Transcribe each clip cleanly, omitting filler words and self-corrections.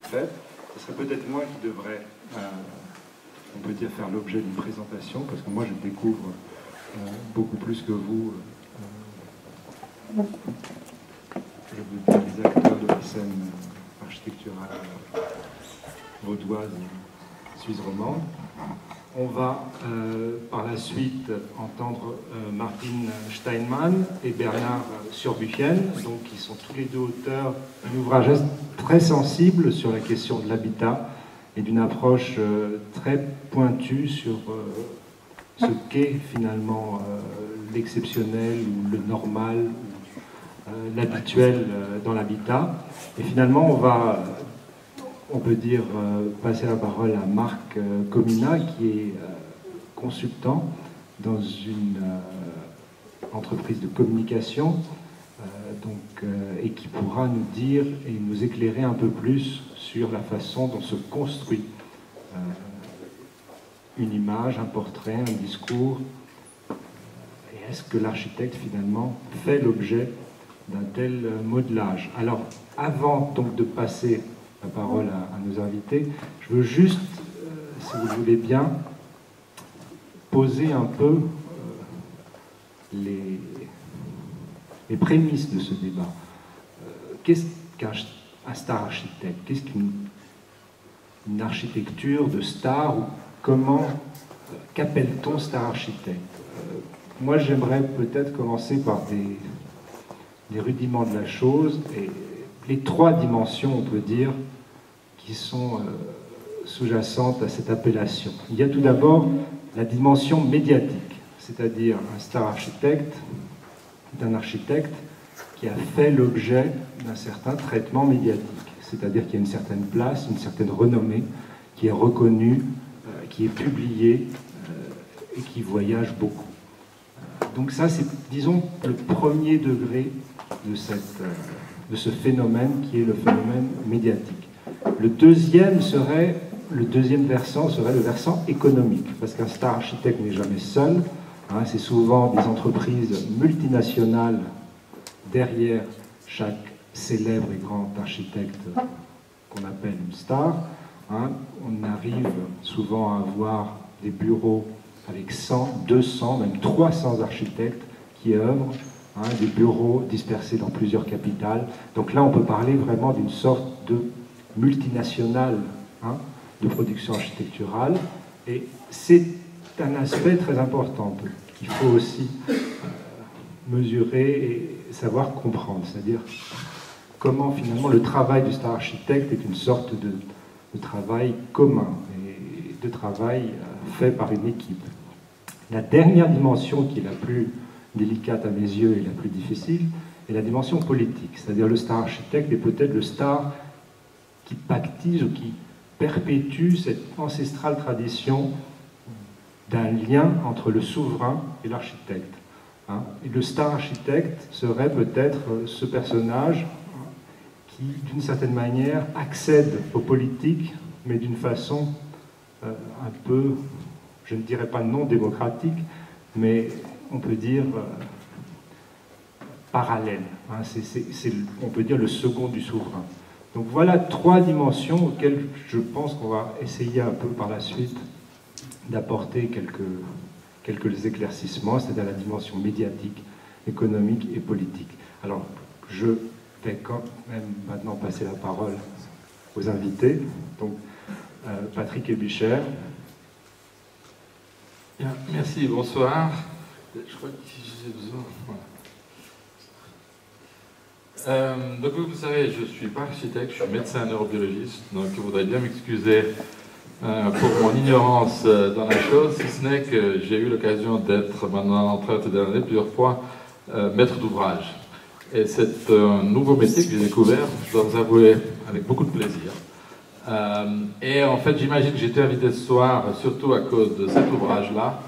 faites. Ce serait peut-être moi qui devrais, on peut dire, faire l'objet d'une présentation, parce que moi je découvre beaucoup plus que vous, je veux dire, les acteurs de la scène architecturale vaudoise et suisse romande. On va par la suite entendre Martin Steinmann et Bernard Surbuchen, donc qui sont tous les deux auteurs d'un ouvrage très sensible sur la question de l'habitat et d'une approche très pointue sur ce qu'est finalement l'exceptionnel ou le normal, l'habituel dans l'habitat. Et finalement, on peut dire, passer la parole à Marc Comina, qui est consultant dans une entreprise de communication, et qui pourra nous dire et nous éclairer un peu plus sur la façon dont se construit une image, un portrait, un discours. Et est-ce que l'architecte, finalement, fait l'objet d'un tel modelage? Alors, avant donc de passer la parole à nos invités, je veux juste, si vous le voulez bien, poser un peu les prémices de ce débat. Qu'est-ce qu'un star architecte? Qu'est-ce qu'une architecture de star? Ou comment, qu'appelle-t-on star architecte? Moi, j'aimerais peut-être commencer par des rudiments de la chose, et les trois dimensions, on peut dire, qui sont sous-jacentes à cette appellation. Il y a tout d'abord la dimension médiatique, c'est-à-dire un star architecte, d'un architecte qui a fait l'objet d'un certain traitement médiatique, c'est-à-dire qu'il y a une certaine place, une certaine renommée, qui est reconnue, qui est publiée et qui voyage beaucoup. Donc ça, c'est, disons, le premier degré de ce phénomène qui est le phénomène médiatique. Le deuxième versant serait le versant économique, parce qu'un star architecte n'est jamais seul, hein, c'est souvent des entreprises multinationales derrière chaque célèbre et grand architecte qu'on appelle une star. Hein. On arrive souvent à avoir des bureaux avec 100, 200, même 300 architectes qui œuvrent, hein, des bureaux dispersés dans plusieurs capitales. Donc là, on peut parler vraiment d'une sorte de multinationale, hein, de production architecturale. Et c'est un aspect très important qu'il faut aussi mesurer et savoir comprendre. C'est-à-dire comment finalement le travail du star architecte est une sorte de travail commun et de travail fait par une équipe. La dernière dimension qui est la plus délicate à mes yeux et la plus difficile est la dimension politique. C'est-à-dire le star architecte est peut-être le star qui pactise ou qui perpétue cette ancestrale tradition d'un lien entre le souverain et l'architecte. Hein. Et le star architecte serait peut-être ce personnage qui, d'une certaine manière, accède aux politiques, mais d'une façon un peu, je ne dirais pas non démocratique, mais on peut dire parallèle. Hein. C'est, on peut dire, le second du souverain. Donc voilà trois dimensions auxquelles je pense qu'on va essayer un peu par la suite d'apporter quelques éclaircissements, c'est-à-dire la dimension médiatique, économique et politique. Alors, je vais quand même maintenant passer la parole aux invités. Donc, Patrick Ebucher. Bien, merci, bonsoir. Je crois que j'ai besoin... donc vous savez, je ne suis pas architecte, je suis médecin neurobiologiste, donc vous voudrez bien m'excuser pour mon ignorance dans la chose, si ce n'est que j'ai eu l'occasion d'être maintenant en train de dernière plusieurs fois maître d'ouvrage. Et c'est un nouveau métier que j'ai découvert, je dois vous avouer, avec beaucoup de plaisir. Et en fait, j'imagine que j'ai été invité ce soir, surtout à cause de cet ouvrage-là,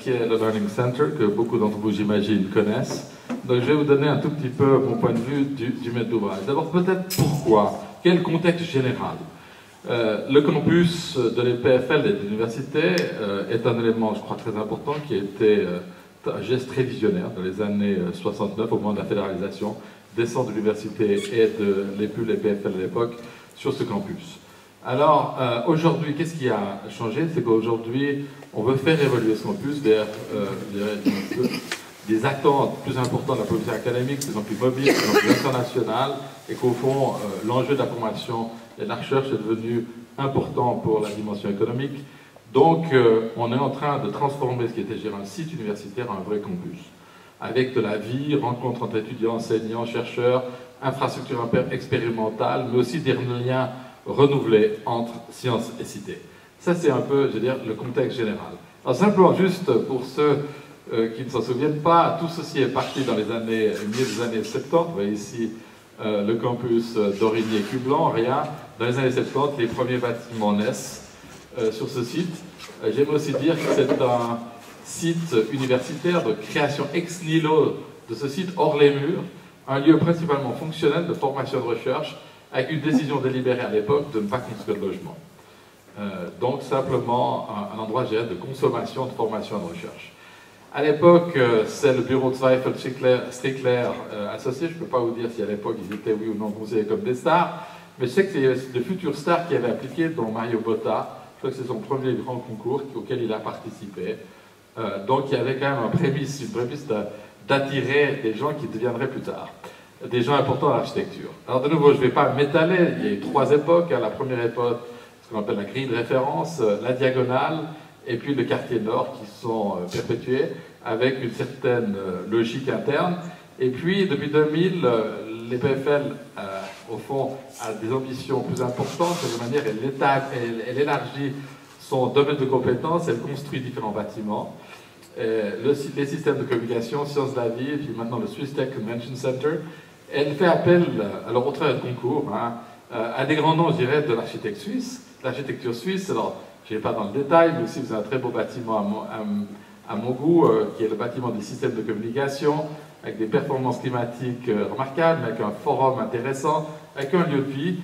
qui est le Learning Center, que beaucoup d'entre vous, j'imagine, connaissent. Donc je vais vous donner un tout petit peu mon point de vue du maître d'ouvrage. D'abord, peut-être pourquoi? Quel contexte général? Le campus de l'EPFL et de l'université est un élément, je crois, très important, qui a été un geste très visionnaire dans les années 69, au moment de la fédéralisation des centres de l'université et de l'EPFL à l'époque, sur ce campus. Alors, aujourd'hui, qu'est-ce qui a changé? C'est qu'aujourd'hui, on veut faire évoluer ce campus vers des attentes plus importantes de la population académique, de plus en plus mobile, de plus en plus internationale, et qu'au fond, l'enjeu de la formation et de la recherche est devenu important pour la dimension économique. Donc, on est en train de transformer ce qui était un site universitaire en un vrai campus, avec de la vie, rencontres entre étudiants, enseignants, chercheurs, infrastructures expérimentales, mais aussi des liens renouvelés entre sciences et cité. Ça, c'est un peu, je veux dire, le contexte général. Alors, simplement, juste pour ceux qui ne s'en souviennent pas, tout ceci est parti dans les années, milieu des années 70. Vous voyez ici le campus d'Origny-Cublan, rien. Dans les années 70, les premiers bâtiments naissent sur ce site. J'aime aussi dire que c'est un site universitaire de création ex nihilo de ce site hors les murs, un lieu principalement fonctionnel de formation et de recherche, avec une décision délibérée à l'époque de ne pas construire de logement. Donc simplement un endroit de consommation, de formation et de recherche. À l'époque, c'est le bureau de Zweifel Strickler associé. Je ne peux pas vous dire si à l'époque ils étaient oui ou non considérés comme des stars, mais je sais que c'est de futures stars qui avaient appliqué, dont Mario Botta. Je crois que c'est son premier grand concours auquel il a participé. Donc il y avait quand même une prémisse d'attirer des gens qui deviendraient plus tard des gens importants dans l'architecture. Alors de nouveau, je ne vais pas m'étaler, il y a eu trois époques. La première époque, ce qu'on appelle la grille de référence, la diagonale, et puis le quartier nord qui sont perpétués avec une certaine logique interne. Et puis depuis 2000, les PFL, au fond, a des ambitions plus importantes. De manière, elle élargit son domaine de compétences, elle construit différents bâtiments. Les systèmes de communication, sciences de la vie, et puis maintenant le Swiss Tech Convention Center. Elle fait appel, alors au travers de concours, à des grands noms, je dirais, de l'architecture suisse. Alors, je n'ai pas dans le détail, mais aussi vous avez un très beau bâtiment à mon goût, qui est le bâtiment des systèmes de communication, avec des performances climatiques remarquables, avec un forum intéressant, avec un lieu de vie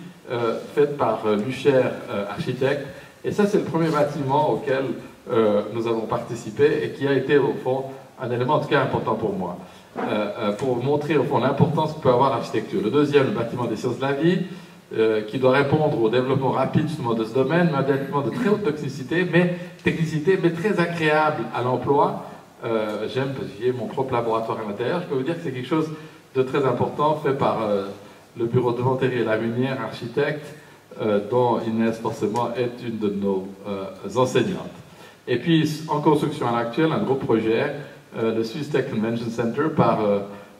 fait par Lucher Architecte. Et ça, c'est le premier bâtiment auquel nous avons participé et qui a été, au fond, un élément en tout cas important pour moi, pour montrer, au fond, l'importance que peut avoir l'architecture. Le deuxième, le bâtiment des sciences de la vie, qui doit répondre au développement rapide justement de ce domaine, mais un bâtiment de très haute technicité, mais très agréable à l'emploi. J'aime parce qu'il y a mon propre laboratoire à l'intérieur. Je peux vous dire que c'est quelque chose de très important, fait par le bureau de Monterrey et Lamunière, architecte, dont Inès forcément est une de nos enseignantes. Et puis en construction à l'actuel, un gros projet, le Swiss Tech Convention Center par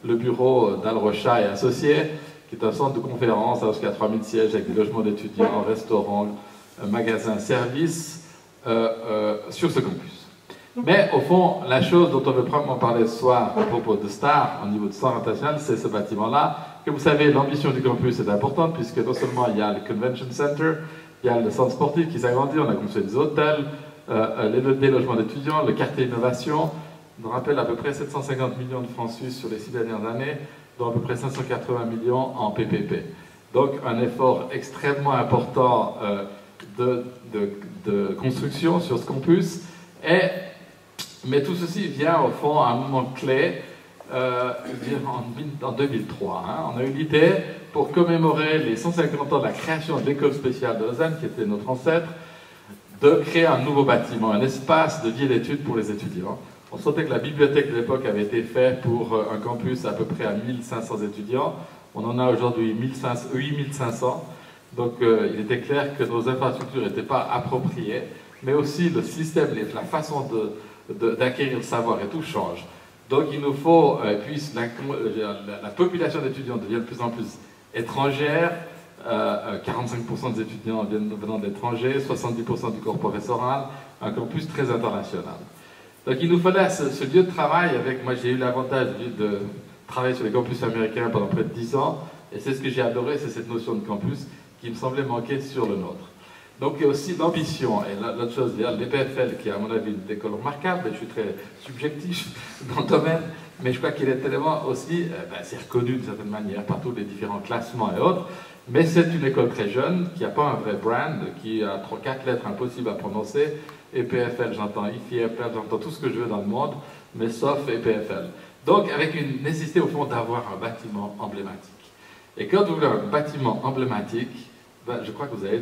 le bureau d'Al Rocha et Associés, qui est un centre de conférence qui a 3000 sièges avec des logements d'étudiants, restaurants, magasins, services sur ce campus. Mais au fond, la chose dont on veut probablement parler ce soir à propos de stars au niveau de centre international, c'est ce bâtiment-là. Comme vous savez, l'ambition du campus est importante puisque non seulement il y a le Convention Center, il y a le centre sportif qui s'agrandit, on a construit des hôtels, des logements d'étudiants, le quartier innovation. On rappelle à peu près 750 millions de francs suisses sur les 6 dernières années, dont à peu près 580 millions en PPP. Donc un effort extrêmement important de construction sur ce campus. Mais tout ceci vient au fond à un moment clé, en 2003. On a eu l'idée, pour commémorer les 150 ans de la création de l'école spéciale de Lausanne, qui était notre ancêtre, de créer un nouveau bâtiment, un espace de vie et d'études pour les étudiants. On sentait que la bibliothèque de l'époque avait été faite pour un campus à peu près à 1500 étudiants. On en a aujourd'hui 8500. Donc il était clair que nos infrastructures n'étaient pas appropriées, mais aussi le système, la façon d'acquérir le savoir et tout change. Donc il nous faut, puisque la population d'étudiants devient de plus en plus étrangère, 45% des étudiants venant de l'étranger, 70% du corps professoral, un campus très international. Donc il nous fallait ce lieu de travail avec, moi j'ai eu l'avantage de travailler sur les campus américains pendant près de 10 ans, et c'est ce que j'ai adoré, c'est cette notion de campus qui me semblait manquer sur le nôtre. Donc il y a aussi l'ambition, et l'autre chose, l'EPFL, qui est à mon avis une école remarquable, et je suis très subjectif dans le domaine, mais je crois qu'il est tellement aussi, c'est reconnu d'une certaine manière par tous les différents classements et autres, mais c'est une école très jeune, qui n'a pas un vrai brand, qui a 3-4 lettres impossibles à prononcer. EPFL, j'entends IFIFL, j'entends tout ce que je veux dans le monde, mais sauf EPFL. Donc avec une nécessité au fond d'avoir un bâtiment emblématique. Et quand vous voulez un bâtiment emblématique, Ben, je crois que vous avez